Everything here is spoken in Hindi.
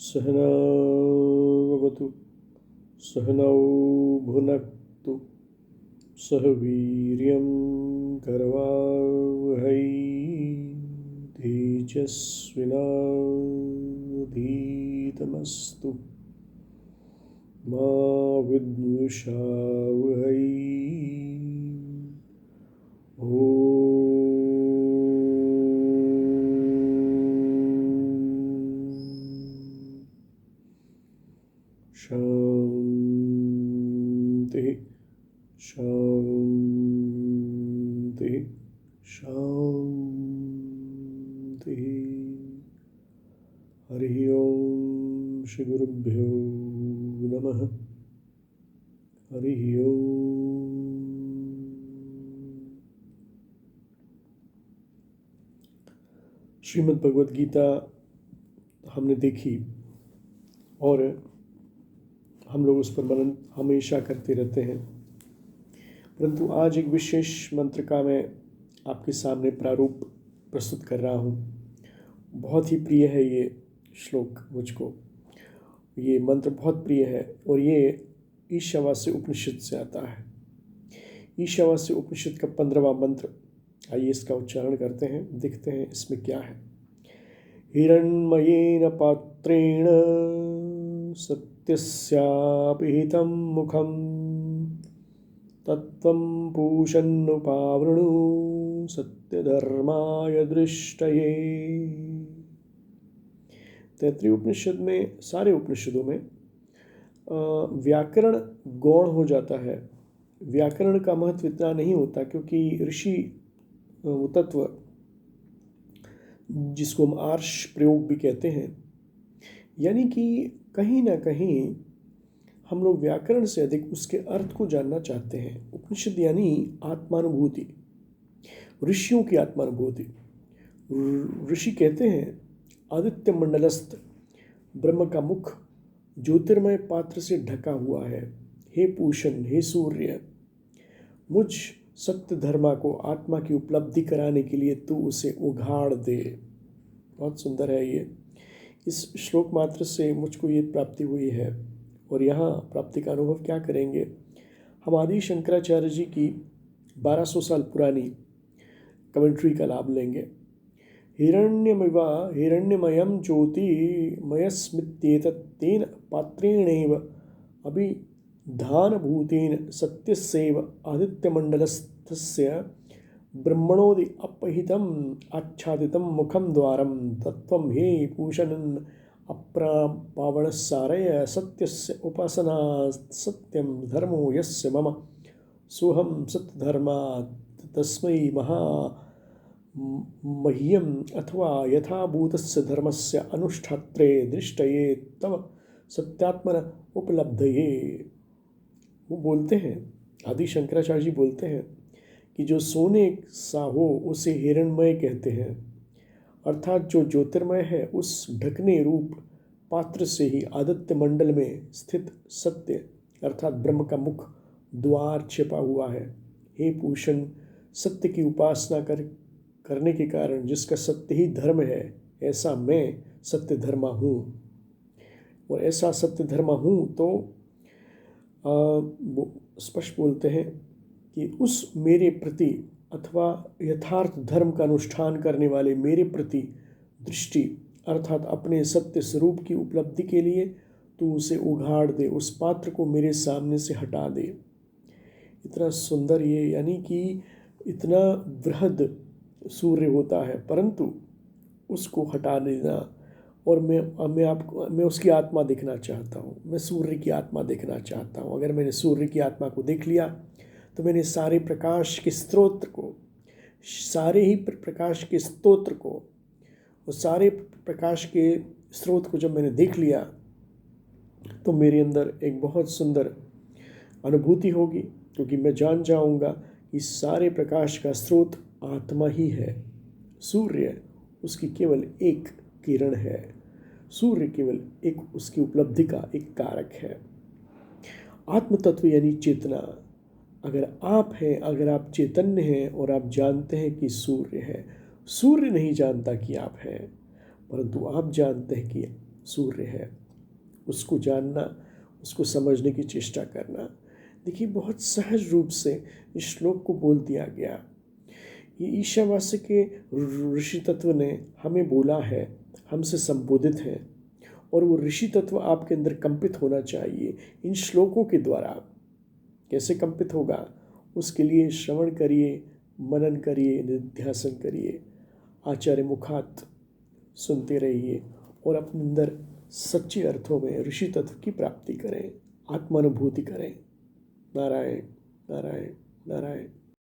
सहना भवतु सहनौ भुनक्तु सह वीर्यं करवावहै तेजस्विनावधीतमस्तु मा विद्विषावहै। शांति शांति शांति। हरि ओम श्री गुरुभ्यो नमः। हरि ओम। श्रीमद् भगवद गीता हमने देखी और हम लोग उस पर मनन हमेशा करते रहते हैं, परंतु आज एक विशेष मंत्र का मैं आपके सामने प्रारूप प्रस्तुत कर रहा हूँ। बहुत ही प्रिय है ये श्लोक मुझको, ये मंत्र बहुत प्रिय है और ये ईशावास्य उपनिषद से आता है। ईशावास्य उपनिषद का 15वां मंत्र, आइए इसका उच्चारण करते हैं, देखते हैं इसमें क्या है। हिरण्मयेन पात्रेण सत्यस्यापिहितं मुखं तत्त्वं पूषन्नुपावृणु सत्यधर्माय दृष्टये। तैत्तिरीय उपनिषद में, सारे उपनिषदों में व्याकरण गौण हो जाता है। व्याकरण का महत्व इतना नहीं होता क्योंकि ऋषि वो तत्व जिसको हम आर्ष प्रयोग भी कहते हैं, यानी कि कहीं ना कहीं हम लोग व्याकरण से अधिक उसके अर्थ को जानना चाहते हैं। उपनिषद यानी आत्मानुभूति, ऋषियों की आत्मानुभूति। ऋषि कहते हैं आदित्य मंडलस्थ ब्रह्म का मुख ज्योतिर्मय पात्र से ढका हुआ है। हे पूषण, हे सूर्य, मुझ सत्य धर्मा को आत्मा की उपलब्धि कराने के लिए तू उसे उघाड़ दे। बहुत सुंदर है ये। इस श्लोक मात्र से मुझको ये प्राप्ति हुई है और यहाँ प्राप्ति का अनुभव क्या करेंगे हम, आदि शंकराचार्य जी की 1200 साल पुरानी कमेंट्री का लाभ लेंगे। हिरण्यमिवा हिरण्यमयं ज्योतिमयस्मित्येतत्तेन पात्रेणैव अभिधानभूतेन सत्यस्यैव आदित्यमण्डलस्थस्य ब्रह्मणोदि अपहितम् आच्छादितं मुखं द्वारं तत्त्वं हे पूषणन् अप्रापावणसारय सत्यस्य उपासना सत्यं धर्मो यस्य मम सोहं सत्यधर्मा तस्मै मह्यम अथवा यथाभूतस्य धर्मस्य अनुष्ठात्रे दृष्टये तव सत्यात्मन उपलब्धये। वो बोलते हैं, आदि शंकराचार्य जी बोलते हैं कि जो सोने सा हो उसे हिरण्मय कहते हैं, अर्थात जो ज्योतिर्मय है उस ढकने रूप पात्र से ही आदित्य मंडल में स्थित सत्य अर्थात ब्रह्म का मुख द्वार छिपा हुआ है। हे पूषण, सत्य की उपासना करने के कारण जिसका सत्य ही धर्म है, ऐसा मैं सत्य धर्मा हूँ। और ऐसा सत्य धर्मा हूँ तो वो स्पष्ट बोलते हैं कि उस मेरे प्रति अथवा यथार्थ धर्म का अनुष्ठान करने वाले मेरे प्रति दृष्टि अर्थात अपने सत्य स्वरूप की उपलब्धि के लिए तू उसे उघाड़ दे, उस पात्र को मेरे सामने से हटा दे। इतना सुंदर ये, यानी कि इतना बृहद सूर्य होता है परंतु उसको हटा देना और मैं उसकी आत्मा देखना चाहता हूँ। मैं सूर्य की आत्मा देखना चाहता हूँ। अगर मैंने सूर्य की आत्मा को देख लिया तो मैंने सारे प्रकाश के स्रोत को, सारे ही प्रकाश के स्तोत्र को, और सारे प्रकाश के स्रोत को जब मैंने देख लिया तो मेरे अंदर एक बहुत सुंदर अनुभूति होगी, क्योंकि मैं जान जाऊंगा कि सारे प्रकाश का स्रोत आत्मा ही है। सूर्य उसकी केवल एक किरण है। सूर्य केवल एक उसकी उपलब्धि का एक कारक है। आत्म तत्व यानी चेतना। अगर आप हैं, अगर आप चैतन्य हैं और आप जानते हैं कि सूर्य है, सूर्य नहीं जानता कि आप हैं, परंतु आप जानते हैं कि सूर्य है। उसको जानना, उसको समझने की चेष्टा करना। देखिए, बहुत सहज रूप से इस श्लोक को बोल दिया गया। ये ईशावास्य के ऋषि तत्व ने हमें बोला है, हमसे संबोधित है, और वो ऋषि तत्व आपके अंदर कंपित होना चाहिए इन श्लोकों के द्वारा। कैसे कंपित होगा? उसके लिए श्रवण करिए, मनन करिए, निध्यासन करिए, आचार्य मुखात सुनते रहिए और अपने अंदर सच्चे अर्थों में ऋषि तत्व की प्राप्ति करें, आत्मानुभूति करें। नारायण नारायण नारायण।